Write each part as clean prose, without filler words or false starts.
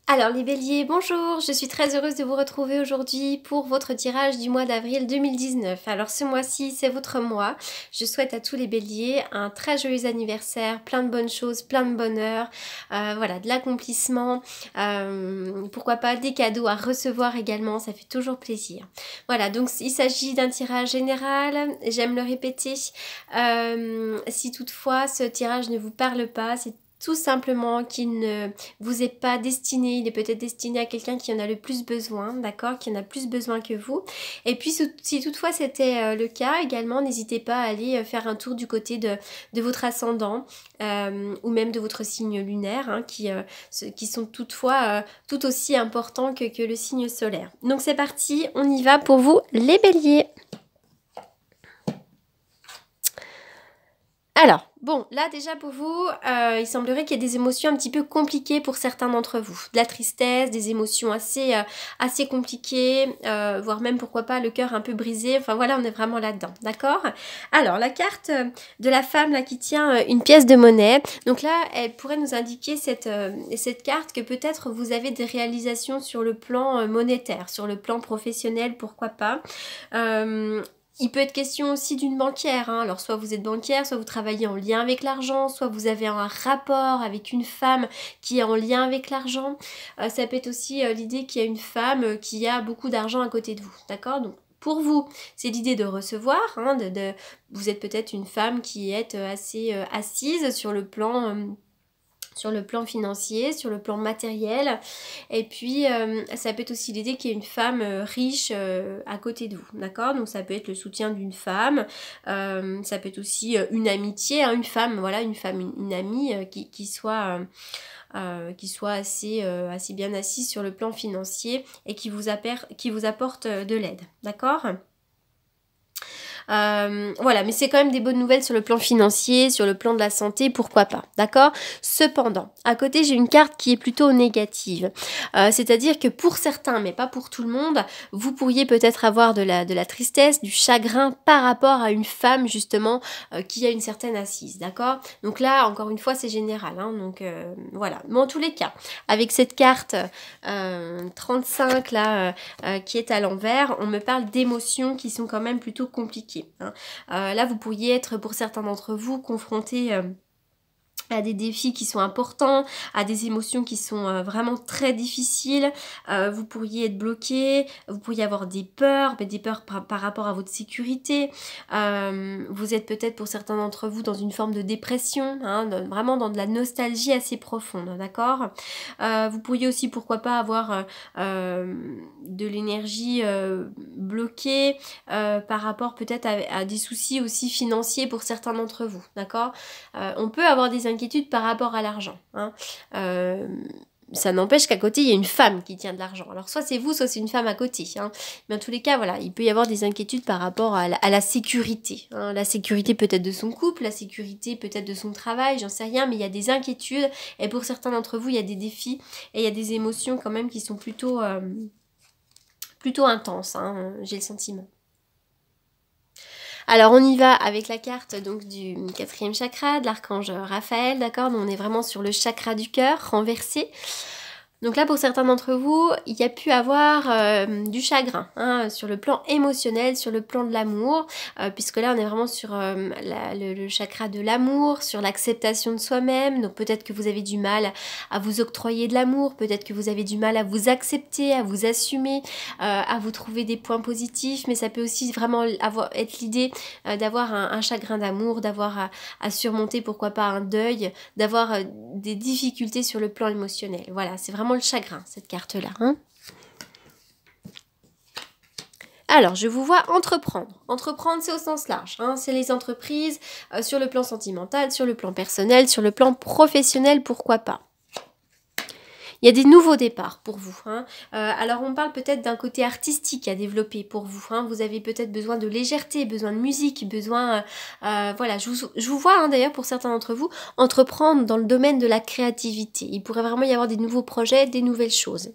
Alors les béliers, bonjour, je suis très heureuse de vous retrouver aujourd'hui pour votre tirage du mois d'avril 2019. Alors ce mois-ci, c'est votre mois. Je souhaite à tous les béliers un très joyeux anniversaire, plein de bonnes choses, plein de bonheur, voilà, de l'accomplissement, pourquoi pas des cadeaux à recevoir également, ça fait toujours plaisir. Voilà, donc il s'agit d'un tirage général, j'aime le répéter. Si toutefois ce tirage ne vous parle pas, c'est tout simplement qu'il ne vous est pas destiné, il est peut-être destiné à quelqu'un qui en a le plus besoin, d'accord, qui en a plus besoin que vous. Et puis si toutefois c'était le cas également, n'hésitez pas à aller faire un tour du côté de votre ascendant ou même de votre signe lunaire, hein, qui sont toutefois tout aussi importants que le signe solaire. Donc c'est parti, on y va pour vous les béliers. Alors, bon, là déjà pour vous, il semblerait qu'il y ait des émotions un petit peu compliquées pour certains d'entre vous. De la tristesse, des émotions assez compliquées, voire même pourquoi pas le cœur un peu brisé. Enfin voilà, on est vraiment là-dedans, d'accord? Alors, la carte de la femme là qui tient une pièce de monnaie. Donc là, elle pourrait nous indiquer cette carte que peut-être vous avez des réalisations sur le plan monétaire, sur le plan professionnel, pourquoi pas. Il peut être question aussi d'une banquière, hein. Alors soit vous êtes banquière, soit vous travaillez en lien avec l'argent, soit vous avez un rapport avec une femme qui est en lien avec l'argent. Ça peut être aussi l'idée qu'il y a une femme qui a beaucoup d'argent à côté de vous, d'accord? Donc pour vous, c'est l'idée de recevoir, hein, vous êtes peut-être une femme qui est assez assise sur le plan financier, sur le plan matériel. Et puis, ça peut être aussi l'idée qu'il y ait une femme riche à côté de vous, d'accord? Donc, ça peut être le soutien d'une femme. Ça peut être aussi une amitié, hein, une femme, voilà, une amie qui soit assez bien assise sur le plan financier et qui vous apporte de l'aide, d'accord? Voilà, mais c'est quand même des bonnes nouvelles sur le plan financier, sur le plan de la santé, pourquoi pas, d'accord? Cependant, à côté, j'ai une carte qui est plutôt négative. C'est-à-dire que pour certains, mais pas pour tout le monde, vous pourriez peut-être avoir de la tristesse, du chagrin par rapport à une femme, justement, qui a une certaine assise, d'accord? Donc là, encore une fois, c'est général, hein, donc voilà. Mais en tous les cas, avec cette carte 35, là, qui est à l'envers, on me parle d'émotions qui sont quand même plutôt compliquées. Hein. Là, vous pourriez être, pour certains d'entre vous, confrontés à des défis qui sont importants, à des émotions qui sont vraiment très difficiles. Vous pourriez être bloqué, vous pourriez avoir des peurs, mais des peurs par rapport à votre sécurité. Vous êtes peut-être pour certains d'entre vous dans une forme de dépression, hein, vraiment dans de la nostalgie assez profonde, d'accord? Vous pourriez aussi, pourquoi pas, avoir de l'énergie bloquée par rapport peut-être à des soucis aussi financiers pour certains d'entre vous, d'accord? On peut avoir des inquiétudes par rapport à l'argent, hein. Ça n'empêche qu'à côté, il y a une femme qui tient de l'argent. Alors, soit c'est vous, soit c'est une femme à côté, hein. Mais en tous les cas, voilà, il peut y avoir des inquiétudes par rapport à la sécurité, hein. La sécurité peut-être de son couple, la sécurité peut-être de son travail, j'en sais rien, mais il y a des inquiétudes. Et pour certains d'entre vous, il y a des défis et il y a des émotions quand même qui sont plutôt intenses, hein, j'ai le sentiment. Alors on y va avec la carte donc du quatrième chakra, de l'archange Raphaël, d'accord? On est vraiment sur le chakra du cœur renversé. Donc là, pour certains d'entre vous, il y a pu avoir du chagrin, hein, sur le plan émotionnel, sur le plan de l'amour, puisque là, on est vraiment sur le chakra de l'amour, sur l'acceptation de soi-même. Donc peut-être que vous avez du mal à vous octroyer de l'amour, peut-être que vous avez du mal à vous accepter, à vous assumer, à vous trouver des points positifs, mais ça peut aussi vraiment être l'idée d'avoir un chagrin d'amour, d'avoir à surmonter, pourquoi pas, un deuil, d'avoir des difficultés sur le plan émotionnel. Voilà, c'est vraiment le chagrin, cette carte-là, hein. Alors, je vous vois entreprendre. Entreprendre, c'est au sens large, hein. C'est les entreprises sur le plan sentimental, sur le plan personnel, sur le plan professionnel, pourquoi pas. Il y a des nouveaux départs pour vous, hein. Alors on parle peut-être d'un côté artistique à développer pour vous, hein. Vous avez peut-être besoin de légèreté, besoin de musique, besoin... voilà, je vous vois, hein, d'ailleurs pour certains d'entre vous, entreprendre dans le domaine de la créativité. Il pourrait vraiment y avoir des nouveaux projets, des nouvelles choses.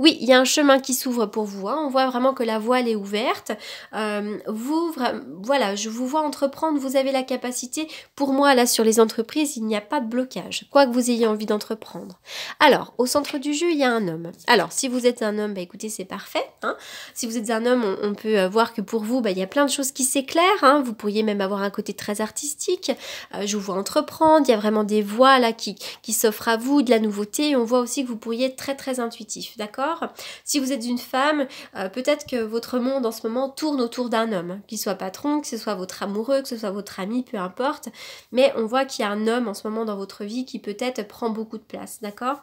Oui, il y a un chemin qui s'ouvre pour vous, hein. On voit vraiment que la voie elle est ouverte. Voilà, je vous vois entreprendre, vous avez la capacité. Pour moi, là, sur les entreprises, il n'y a pas de blocage, quoi que vous ayez envie d'entreprendre. Alors, au centre du jeu, il y a un homme. Alors, si vous êtes un homme, bah, écoutez, c'est parfait, hein. Si vous êtes un homme, on peut voir que pour vous, bah, il y a plein de choses qui s'éclairent, hein. Vous pourriez même avoir un côté très artistique. Je vous vois entreprendre, il y a vraiment des voies là qui s'offrent à vous, de la nouveauté. Et on voit aussi que vous pourriez être très très intuitif, d'accord? Si vous êtes une femme, peut-être que votre monde en ce moment tourne autour d'un homme, qu'il soit patron, que ce soit votre amoureux, que ce soit votre ami, peu importe. Mais on voit qu'il y a un homme en ce moment dans votre vie qui peut-être prend beaucoup de place, d'accord?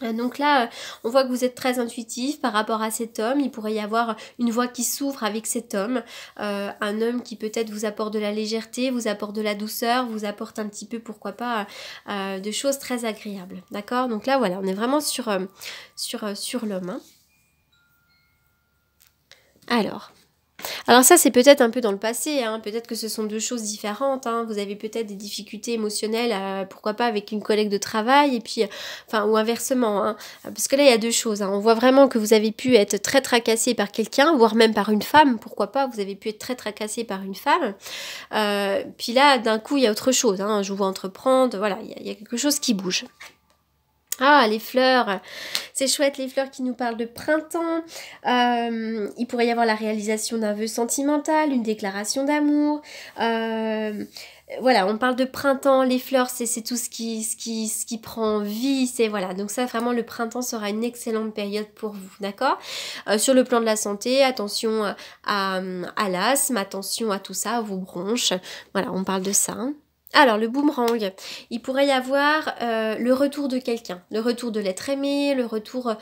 Donc là, on voit que vous êtes très intuitif par rapport à cet homme. Il pourrait y avoir une voie qui s'ouvre avec cet homme. Un homme qui peut-être vous apporte de la légèreté, vous apporte de la douceur, vous apporte un petit peu, pourquoi pas, de choses très agréables. D'accord? Donc là, voilà, on est vraiment sur l'homme, hein. Alors ça c'est peut-être un peu dans le passé, hein. Peut-être que ce sont deux choses différentes, hein. Vous avez peut-être des difficultés émotionnelles, pourquoi pas avec une collègue de travail, et puis, enfin, ou inversement, hein. Parce que là il y a deux choses, hein. On voit vraiment que vous avez pu être très tracassé par quelqu'un, voire même par une femme, pourquoi pas, vous avez pu être très tracassé par une femme. Puis là d'un coup il y a autre chose, hein. Je vous vois entreprendre, voilà, il y a quelque chose qui bouge. Ah, les fleurs, c'est chouette, les fleurs qui nous parlent de printemps. Il pourrait y avoir la réalisation d'un vœu sentimental, une déclaration d'amour. Voilà, on parle de printemps, les fleurs, c'est tout ce qui prend vie. C'est voilà, donc ça vraiment le printemps sera une excellente période pour vous, d'accord? Sur le plan de la santé, attention à l'asthme, attention à tout ça, à vos bronches. Voilà, on parle de ça, hein. Alors, le boomerang, il pourrait y avoir le retour de quelqu'un, le retour de l'être aimé, le retour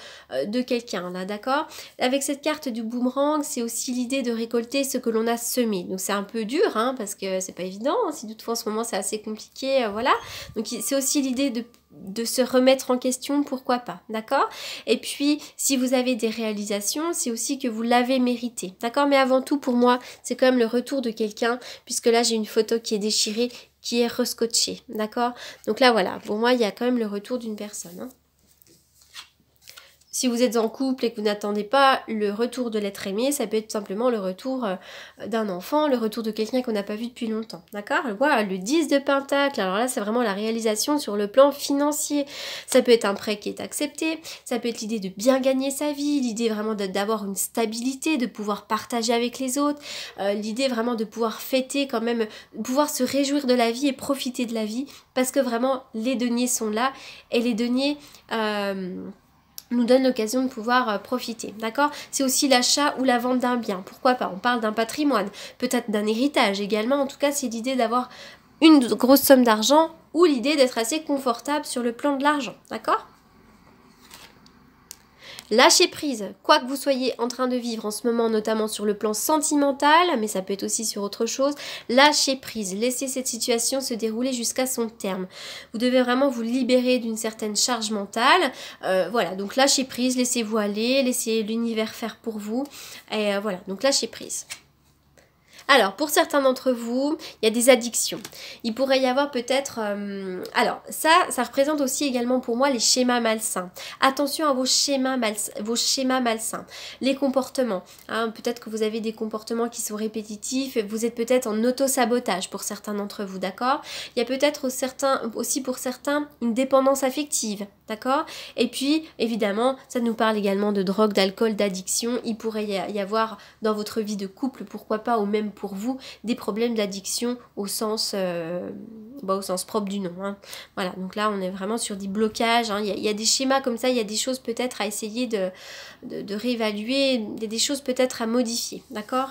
de quelqu'un, là, d'accord? Avec cette carte du boomerang, c'est aussi l'idée de récolter ce que l'on a semé. Donc, c'est un peu dur, hein, parce que c'est pas évident. Si toutefois, en ce moment, c'est assez compliqué, voilà. Donc, c'est aussi l'idée de se remettre en question, pourquoi pas, d'accord? Et puis, si vous avez des réalisations, c'est aussi que vous l'avez mérité, d'accord? Mais avant tout, pour moi, c'est quand même le retour de quelqu'un, puisque là, j'ai une photo qui est déchirée, qui est rescotché, d'accord? Donc là, voilà, pour moi, il y a quand même le retour d'une personne, hein. Si vous êtes en couple et que vous n'attendez pas le retour de l'être aimé, ça peut être simplement le retour d'un enfant, le retour de quelqu'un qu'on n'a pas vu depuis longtemps, d'accord? Voilà, le 10 de Pentacle, alors là, c'est vraiment la réalisation sur le plan financier. Ça peut être un prêt qui est accepté, ça peut être l'idée de bien gagner sa vie, l'idée vraiment d'avoir une stabilité, de pouvoir partager avec les autres, l'idée vraiment de pouvoir fêter quand même, pouvoir se réjouir de la vie et profiter de la vie, parce que vraiment, les deniers sont là, et les deniers nous donne l'occasion de pouvoir profiter, d'accord? C'est aussi l'achat ou la vente d'un bien, pourquoi pas? On parle d'un patrimoine, peut-être d'un héritage également, en tout cas c'est l'idée d'avoir une grosse somme d'argent ou l'idée d'être assez confortable sur le plan de l'argent, d'accord? Lâchez prise, quoi que vous soyez en train de vivre en ce moment, notamment sur le plan sentimental, mais ça peut être aussi sur autre chose, lâchez prise, laissez cette situation se dérouler jusqu'à son terme. Vous devez vraiment vous libérer d'une certaine charge mentale, voilà, donc lâchez prise, laissez-vous aller, laissez l'univers faire pour vous, et voilà, donc lâchez prise. Alors, pour certains d'entre vous, il y a des addictions. Il pourrait y avoir peut-être... alors, ça représente aussi également pour moi les schémas malsains. Attention à vos schémas malsains. Les comportements. Hein, peut-être que vous avez des comportements qui sont répétitifs. Vous êtes peut-être en auto-sabotage pour certains d'entre vous, d'accord? Il y a peut-être aussi pour certains une dépendance affective, d'accord? Et puis, évidemment, ça nous parle également de drogue, d'alcool, d'addiction. Il pourrait y avoir dans votre vie de couple, pourquoi pas, ou même pour vous, des problèmes d'addiction au sens propre du nom, hein. Voilà, donc là on est vraiment sur des blocages, hein. Il y a des schémas comme ça, il y a des choses peut-être à essayer de réévaluer, des choses peut-être à modifier, d'accord?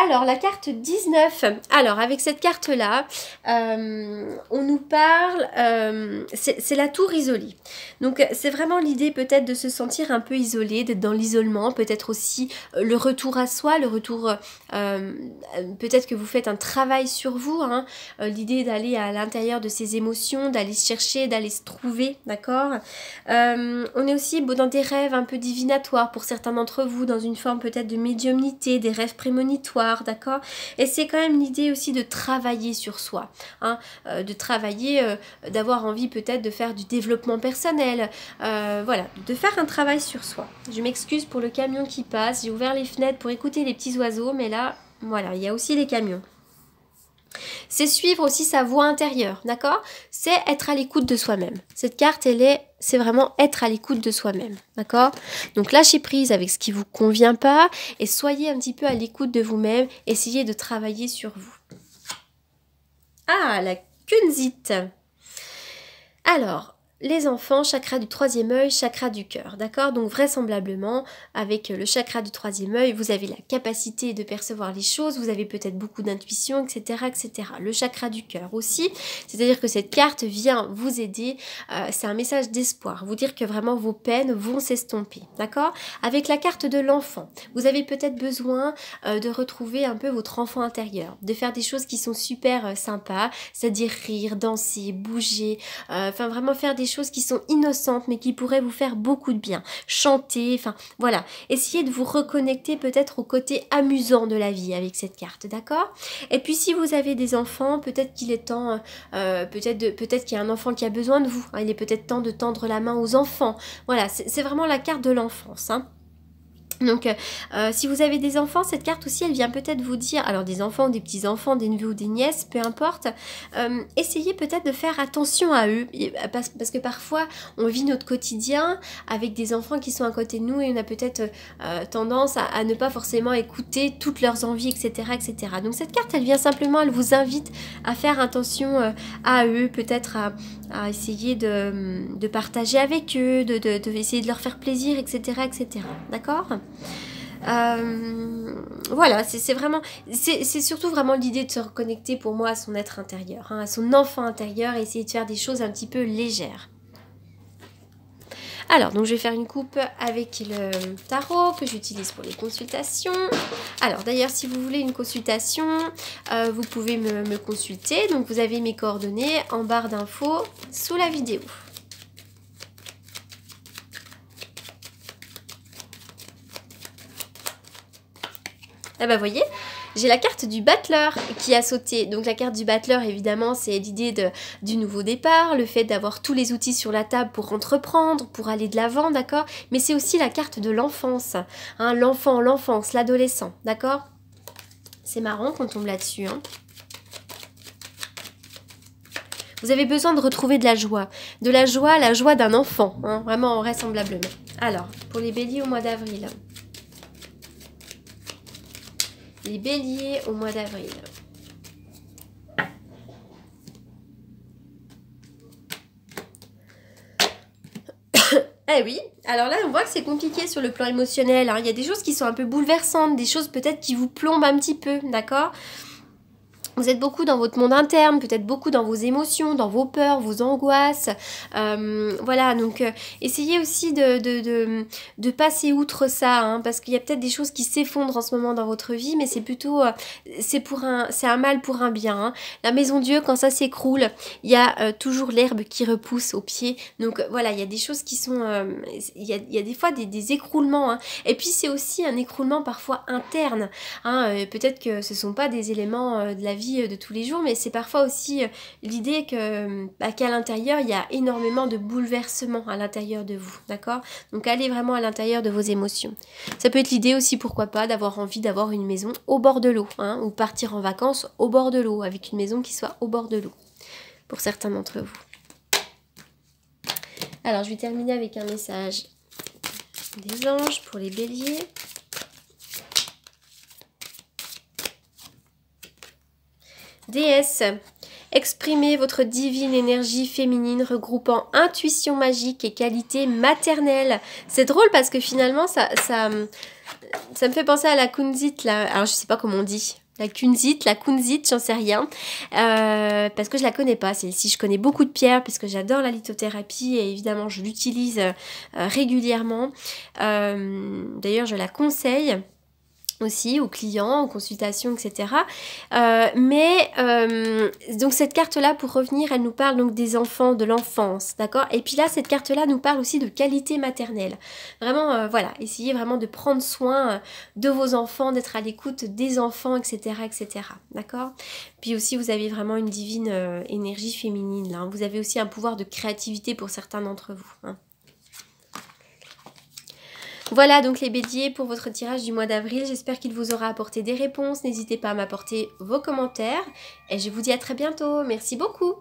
Alors, la carte 19. Alors, avec cette carte-là, on nous parle... c'est la tour isolée. Donc, c'est vraiment l'idée peut-être de se sentir un peu isolé, d'être dans l'isolement. Peut-être aussi le retour à soi, le retour... peut-être que vous faites un travail sur vous, hein, l'idée d'aller à l'intérieur de ses émotions, d'aller se chercher, d'aller se trouver, d'accord? On est aussi dans des rêves un peu divinatoires pour certains d'entre vous, dans une forme peut-être de médiumnité, des rêves prémonitoires. d'espoir, d'accord? Et c'est quand même l'idée aussi de travailler sur soi, hein, de travailler, d'avoir envie peut-être de faire du développement personnel, voilà, de faire un travail sur soi. Je m'excuse pour le camion qui passe, j'ai ouvert les fenêtres pour écouter les petits oiseaux, mais là, voilà, il y a aussi les camions. C'est suivre aussi sa voix intérieure, d'accord? C'est être à l'écoute de soi-même. Cette carte, c'est vraiment être à l'écoute de soi-même, d'accord? Donc lâchez prise avec ce qui vous convient pas et soyez un petit peu à l'écoute de vous-même. Essayez de travailler sur vous. Ah, la kunzite. Alors, les enfants, chakra du troisième œil, chakra du cœur, d'accord? Donc vraisemblablement, avec le chakra du troisième œil, vous avez la capacité de percevoir les choses, vous avez peut-être beaucoup d'intuition, etc., etc. Le chakra du cœur aussi, c'est-à-dire que cette carte vient vous aider, c'est un message d'espoir, vous dire que vraiment vos peines vont s'estomper, d'accord? Avec la carte de l'enfant, vous avez peut-être besoin de retrouver un peu votre enfant intérieur, de faire des choses qui sont super sympas, c'est-à-dire rire, danser, bouger, enfin vraiment faire des choses qui sont innocentes mais qui pourraient vous faire beaucoup de bien. Chanter, enfin voilà. Essayez de vous reconnecter peut-être au côté amusant de la vie avec cette carte, d'accord? Et puis si vous avez des enfants, peut-être qu'il est temps, peut-être qu'il y a un enfant qui a besoin de vous. Hein, il est peut-être temps de tendre la main aux enfants. Voilà, c'est vraiment la carte de l'enfance, hein. Donc, si vous avez des enfants, cette carte aussi, elle vient peut-être vous dire, alors des enfants, des petits-enfants, des neveux ou des nièces, peu importe, essayez peut-être de faire attention à eux, parce que parfois, on vit notre quotidien avec des enfants qui sont à côté de nous et on a peut-être tendance à ne pas forcément écouter toutes leurs envies, etc., etc. Donc, cette carte, elle vient simplement, elle vous invite à faire attention à eux, peut-être à essayer de partager avec eux, de essayer de leur faire plaisir, etc., etc. D'accord? Voilà, c'est vraiment, c'est surtout vraiment l'idée de se reconnecter pour moi à son être intérieur, hein, à son enfant intérieur et essayer de faire des choses un petit peu légères. Alors, donc je vais faire une coupe avec le tarot que j'utilise pour les consultations. Alors, d'ailleurs, si vous voulez une consultation, vous pouvez me consulter. Donc, vous avez mes coordonnées en barre d'infos sous la vidéo. Ah bah, voyez, j'ai la carte du battleur qui a sauté. Donc la carte du battleur, évidemment, c'est l'idée du nouveau départ, le fait d'avoir tous les outils sur la table pour entreprendre, pour aller de l'avant, d'accord? Mais c'est aussi la carte de l'enfance, hein, l'enfant, l'enfance, l'adolescent, d'accord? C'est marrant qu'on tombe là-dessus, hein. Vous avez besoin de retrouver de la joie la joie d'un enfant, hein, vraiment vraisemblablement. Alors, pour les béliers au mois d'avril. Les béliers au mois d'avril. Eh oui, alors là on voit que c'est compliqué sur le plan émotionnel, hein. Il y a des choses qui sont un peu bouleversantes, des choses peut-être qui vous plombent un petit peu, d'accord ? Vous êtes beaucoup dans votre monde interne, peut-être beaucoup dans vos émotions, dans vos peurs, vos angoisses. Voilà, donc essayez aussi de passer outre ça, hein, parce qu'il y a peut-être des choses qui s'effondrent en ce moment dans votre vie, mais c'est plutôt, c'est un mal pour un bien, hein. La maison Dieu, quand ça s'écroule, il y a toujours l'herbe qui repousse au pied. Donc voilà, il y a des choses qui sont, il y a des fois des écroulements, hein. Et puis c'est aussi un écroulement parfois interne, hein. Peut-être que ce ne sont pas des éléments de la vie de tous les jours, mais c'est parfois aussi l'idée qu'à l'intérieur il y a énormément de bouleversements à l'intérieur de vous, d'accord? Donc allez vraiment à l'intérieur de vos émotions. Ça peut être l'idée aussi, pourquoi pas, d'avoir envie d'avoir une maison au bord de l'eau, hein, ou partir en vacances au bord de l'eau, avec une maison qui soit au bord de l'eau, pour certains d'entre vous. Alors je vais terminer avec un message des anges pour les béliers. Déesse, exprimez votre divine énergie féminine regroupant intuition magique et qualité maternelle. C'est drôle parce que finalement, ça me fait penser à la kunzite, là. Alors, je sais pas comment on dit. La kunzite, j'en sais rien. Parce que je la connais pas, celle-ci. Je connais beaucoup de pierres parce que j'adore la lithothérapie et évidemment, je l'utilise régulièrement. D'ailleurs, je la conseille. aussi aux clients, aux consultations, etc. Donc cette carte-là, pour revenir, elle nous parle donc des enfants, de l'enfance, d'accord? Et puis là, cette carte-là nous parle aussi de qualité maternelle. Vraiment, voilà, essayez vraiment de prendre soin de vos enfants, d'être à l'écoute des enfants, etc., etc., d'accord? Puis aussi, vous avez vraiment une divine énergie féminine, là, hein. Vous avez aussi un pouvoir de créativité pour certains d'entre vous, hein. Voilà donc les béliers pour votre tirage du mois d'avril. J'espère qu'il vous aura apporté des réponses. N'hésitez pas à m'apporter vos commentaires. Et je vous dis à très bientôt. Merci beaucoup.